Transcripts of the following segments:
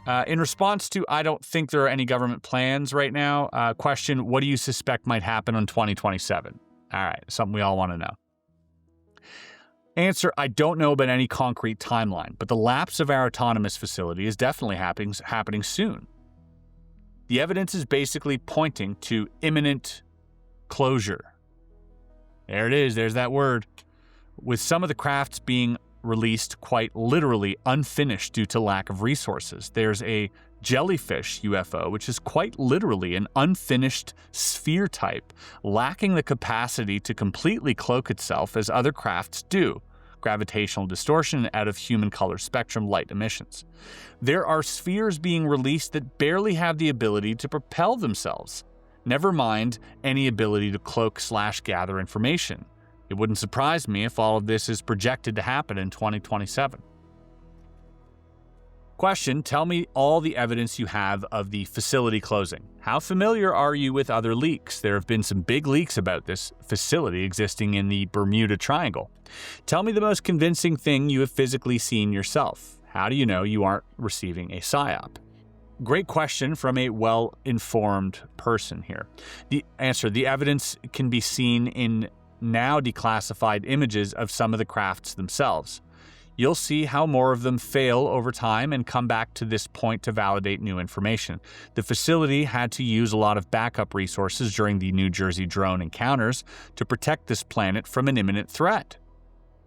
In response to, I don't think there are any government plans right now, question, what do you suspect might happen in 2027? All right, something we all want to know. Answer, I don't know about any concrete timeline, but the lapse of our autonomous facility is definitely happening soon. The evidence is basically pointing to imminent closure. There it is, there's that word. With some of the crafts being released quite literally unfinished due to lack of resources. There's a jellyfish UFO, which is quite literally an unfinished sphere type, lacking the capacity to completely cloak itself as other crafts do. Gravitational distortion out of human color spectrum light emissions. There are spheres being released that barely have the ability to propel themselves. Never mind any ability to cloak/gather information. It wouldn't surprise me if all of this is projected to happen in 2027. Question, tell me all the evidence you have of the facility closing. How familiar are you with other leaks? There have been some big leaks about this facility existing in the Bermuda Triangle. Tell me the most convincing thing you have physically seen yourself. How do you know you aren't receiving a PSYOP? Great question from a well-informed person here. The answer, the evidence can be seen in now declassified images of some of the crafts themselves. You'll see how more of them fail over time and come back to this point to validate new information. The facility had to use a lot of backup resources during the New Jersey drone encounters to protect this planet from an imminent threat.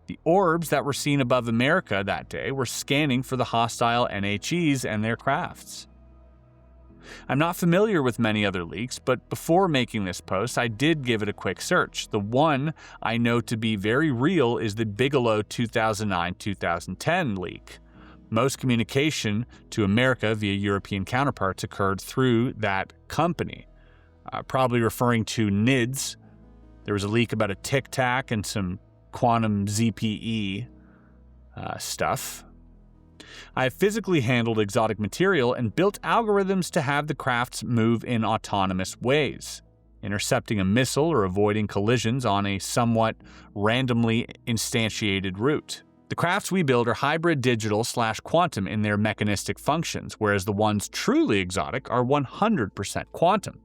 The orbs that were seen above America that day were scanning for the hostile NHEs and their crafts. I'm not familiar with many other leaks, but before making this post, I did give it a quick search. The one I know to be very real is the Bigelow 2009-2010 leak. Most communication to America via European counterparts occurred through that company, probably referring to NIDS. There was a leak about a Tic Tac and some quantum ZPE stuff. I have physically handled exotic material and built algorithms to have the crafts move in autonomous ways, intercepting a missile or avoiding collisions on a somewhat randomly instantiated route. The crafts we build are hybrid digital/quantum in their mechanistic functions, whereas the ones truly exotic are 100% quantum.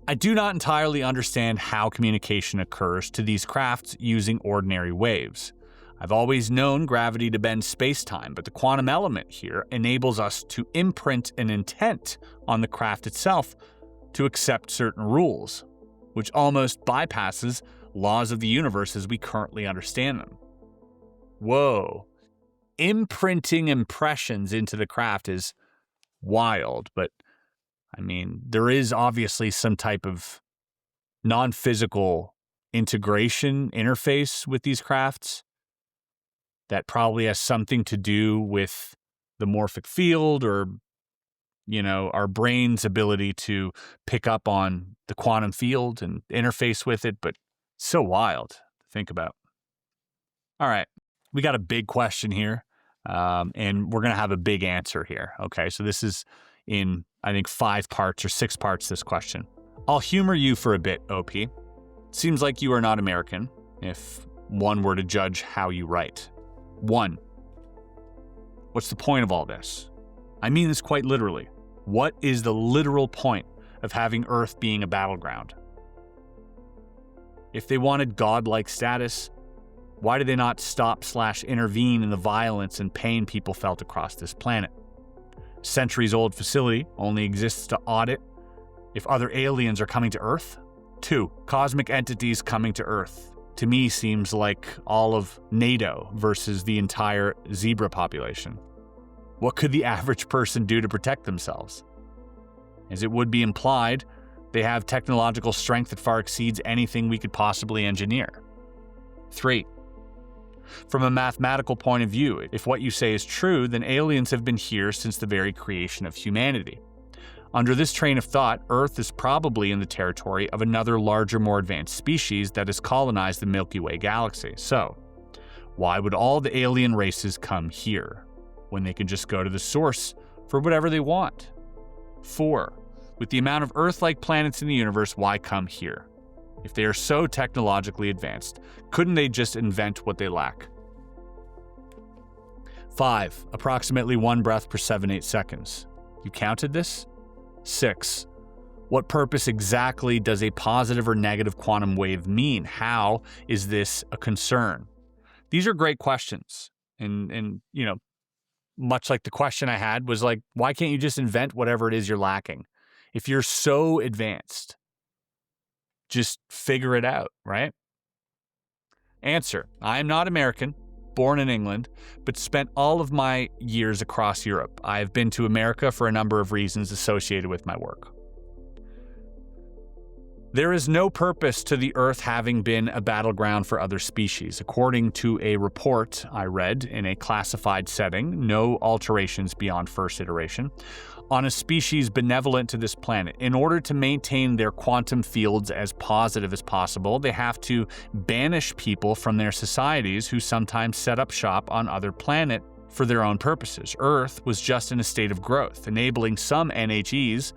I do not entirely understand how communication occurs to these crafts using ordinary waves. I've always known gravity to bend space-time, but the quantum element here enables us to imprint an intent on the craft itself to accept certain rules, which almost bypasses laws of the universe as we currently understand them. Whoa. Imprinting impressions into the craft is wild, but I mean, there is obviously some type of non-physical integration interface with these crafts that probably has something to do with the morphic field or, you know, our brain's ability to pick up on the quantum field and interface with it, but so wild to think about. All right, we got a big question here, and we're going to have a big answer here. Okay, so this is in, I think, 5 parts or 6 parts, this question. I'll humor you for a bit, OP. Seems like you are not American, if one were to judge how you write. 1. What's the point of all this? I mean this quite literally. What is the literal point of having Earth being a battleground? If they wanted godlike status, why did they not stop/intervene in the violence and pain people felt across this planet? Centuries-old facility only exists to audit if other aliens are coming to Earth? 2. Cosmic entities coming to Earth. To me, seems like all of NATO versus the entire zebra population. What could the average person do to protect themselves? As it would be implied, they have technological strength that far exceeds anything we could possibly engineer. 3. From a mathematical point of view, if what you say is true, then aliens have been here since the very creation of humanity. Under this train of thought, Earth is probably in the territory of another larger, more advanced species that has colonized the Milky Way galaxy. So, why would all the alien races come here when they can just go to the source for whatever they want? 4. With the amount of Earth-like planets in the universe, why come here? If they are so technologically advanced, couldn't they just invent what they lack? 5. Approximately 1 breath per 7-8 seconds. You counted this? 6. What purpose exactly does a positive or negative quantum wave mean? How is this a concern? These are great questions. And much like the question I had was like, why can't you just invent whatever it is you're lacking? If you're so advanced, just figure it out, right? Answer: I am not American, born in England, but spent all of my years across Europe. I have been to America for a number of reasons associated with my work. There is no purpose to the Earth having been a battleground for other species. According to a report I read in a classified setting, no alterations beyond first iteration, on a species benevolent to this planet. In order to maintain their quantum fields as positive as possible, they have to banish people from their societies who sometimes set up shop on other planets for their own purposes. Earth was just in a state of growth, enabling some NHEs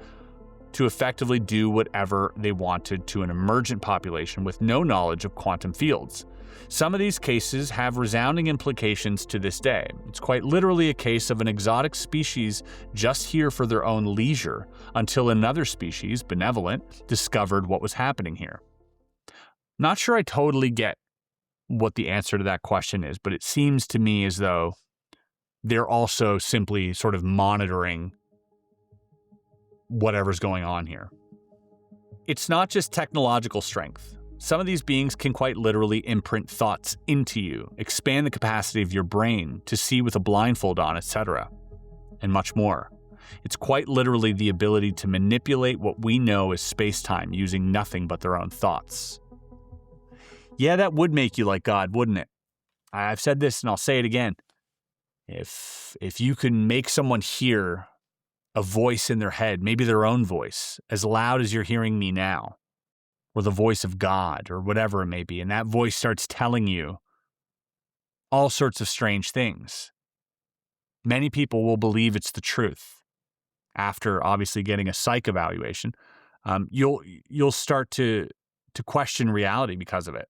to effectively do whatever they wanted to an emergent population with no knowledge of quantum fields. Some of these cases have resounding implications to this day. It's quite literally a case of an exotic species just here for their own leisure until another species, benevolent, discovered what was happening here. Not sure I totally get what the answer to that question is, but it seems to me as though they're also simply sort of monitoring whatever's going on here. It's not just technological strength. Some of these beings can quite literally imprint thoughts into you, expand the capacity of your brain to see with a blindfold on, etc., and much more. It's quite literally the ability to manipulate what we know as space-time using nothing but their own thoughts. Yeah, that would make you like God, wouldn't it? I've said this and I'll say it again. If you can make someone hear a voice in their head, maybe their own voice, as loud as you're hearing me now, or the voice of God, or whatever it may be, and that voice starts telling you all sorts of strange things, many people will believe it's the truth. After obviously getting a psych evaluation, you'll start to question reality because of it,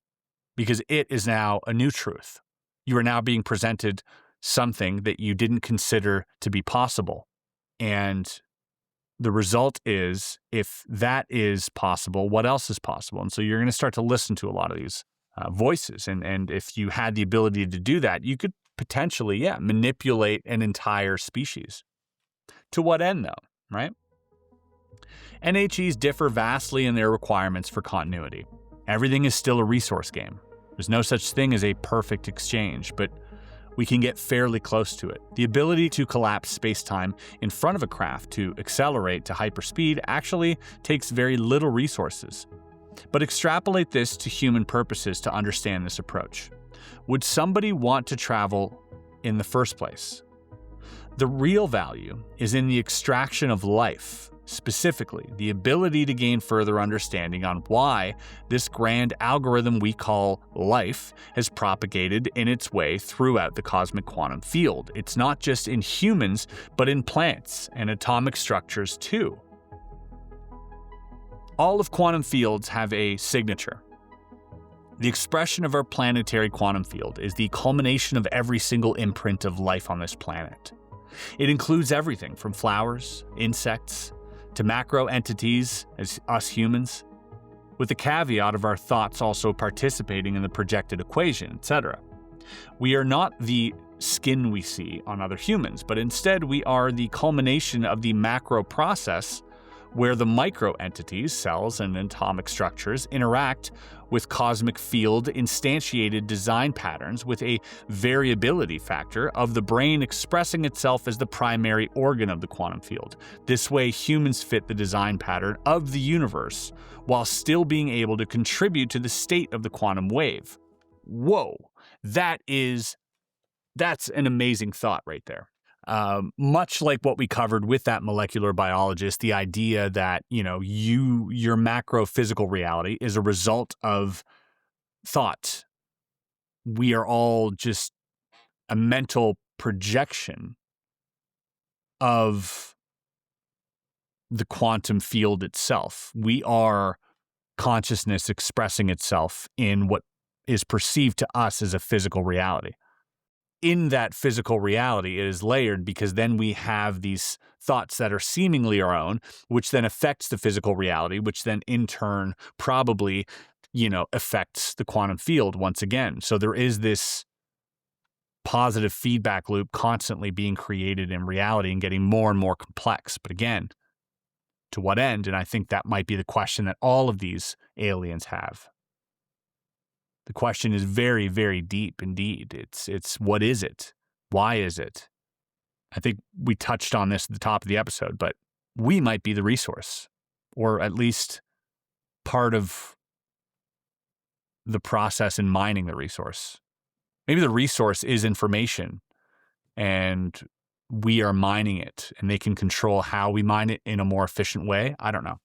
because it is now a new truth. You are now being presented something that you didn't consider to be possible. And the result is, if that is possible, what else is possible? And so you're going to start to listen to a lot of these voices. And if you had the ability to do that, you could potentially, manipulate an entire species. To what end, though, right? NHEs differ vastly in their requirements for continuity. Everything is still a resource game. There's no such thing as a perfect exchange, but we can get fairly close to it. The ability to collapse space-time in front of a craft to accelerate to hyperspeed actually takes very little resources. But extrapolate this to human purposes to understand this approach. Would somebody want to travel in the first place? The real value is in the extraction of life, specifically the ability to gain further understanding on why this grand algorithm we call life has propagated in its way throughout the cosmic quantum field. It's not just in humans, but in plants and atomic structures too. All of quantum fields have a signature. The expression of our planetary quantum field is the culmination of every single imprint of life on this planet. It includes everything from flowers, insects, to macro entities as us humans, with the caveat of our thoughts also participating in the projected equation, etc. We are not the skin we see on other humans, but instead we are the culmination of the macro process where the micro entities, cells and atomic structures, interact with cosmic field instantiated design patterns with a variability factor of the brain expressing itself as the primary organ of the quantum field. This way, humans fit the design pattern of the universe while still being able to contribute to the state of the quantum wave. Whoa, that's an amazing thought right there. Much like what we covered with that molecular biologist, the idea that, your macro physical reality is a result of thought. We are all just a mental projection of the quantum field itself. We are consciousness expressing itself in what is perceived to us as a physical reality. in that physical reality, it is layered because then we have these thoughts that are seemingly our own, which then affects the physical reality, which then in turn probably, affects the quantum field once again. So there is this positive feedback loop constantly being created in reality and getting more and more complex. But again, to what end? And I think that might be the question that all of these aliens have. The question is very, very deep indeed. It's what is it? Why is it? I think we touched on this at the top of the episode, but we might be the resource, or at least part of the process in mining the resource. Maybe the resource is information and we are mining it, and they can control how we mine it in a more efficient way. I don't know.